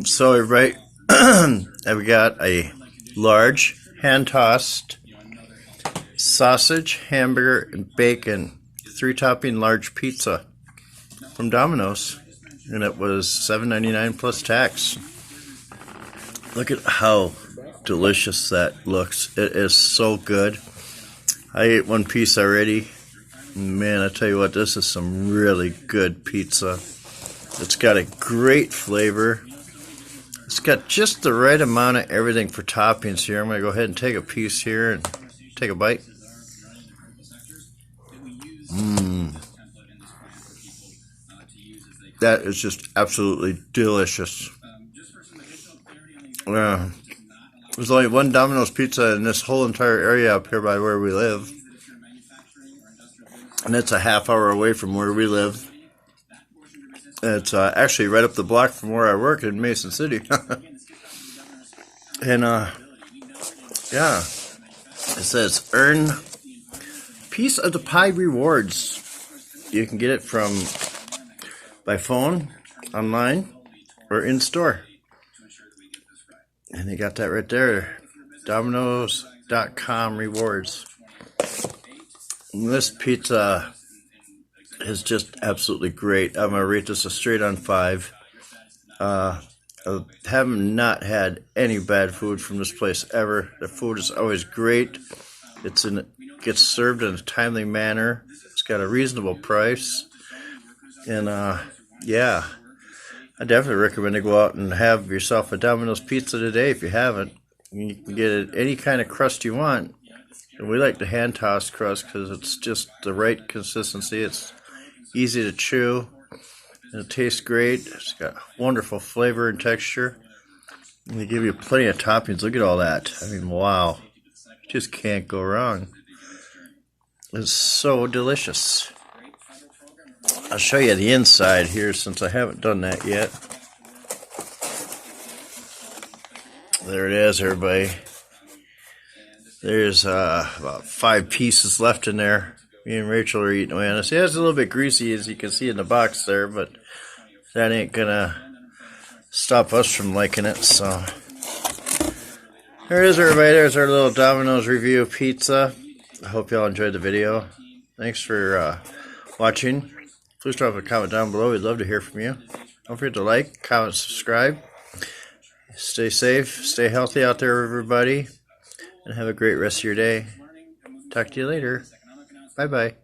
So everybody, I've got a large hand-tossed sausage, hamburger, and bacon 3-topping large pizza from Domino's, and it was $7.99 plus tax. Look at how delicious that looks. It is so good. I ate one piece already. Man, I tell you what, this is some really good pizza. It's got a great flavor. It's got just the right amount of everything for toppings here. I'm going to go ahead and take a piece here and take a bite. That is just absolutely delicious. There's only one Domino's pizza in this whole entire area up here by where we live. And it's a half hour away from where we live. It's actually right up the block from where I work in Mason City. And, yeah. It says, earn piece of the pie rewards. You can get it from by phone, online, or in store. And they got that right there. Dominos.com rewards. And this pizza is just absolutely great. I'm going to rate this a straight on 5. I have not had any bad food from this place ever. The food is always great. Gets served in a timely manner. It's got a reasonable price. And, yeah, I definitely recommend to go out and have yourself a Domino's pizza today if you haven't. You can get it any kind of crust you want. And we like the hand-tossed crust because it's just the right consistency. It's easy to chew. And it tastes great. It's got wonderful flavor and texture. And they give you plenty of toppings. Look at all that. I mean, wow. Just can't go wrong. It's so delicious. I'll show you the inside here since I haven't done that yet. There it is, everybody. There's about 5 pieces left in there. Me and Rachel are eating away on this. Yeah, it's a little bit greasy, as you can see in the box there, but that ain't gonna stop us from liking it. So there it is, everybody. There's our little Domino's review of pizza. I hope y'all enjoyed the video. Thanks for watching. Please drop a comment down below. We'd love to hear from you. Don't forget to like, comment, subscribe. Stay safe, stay healthy out there, everybody, and have a great rest of your day. Talk to you later. Bye-bye.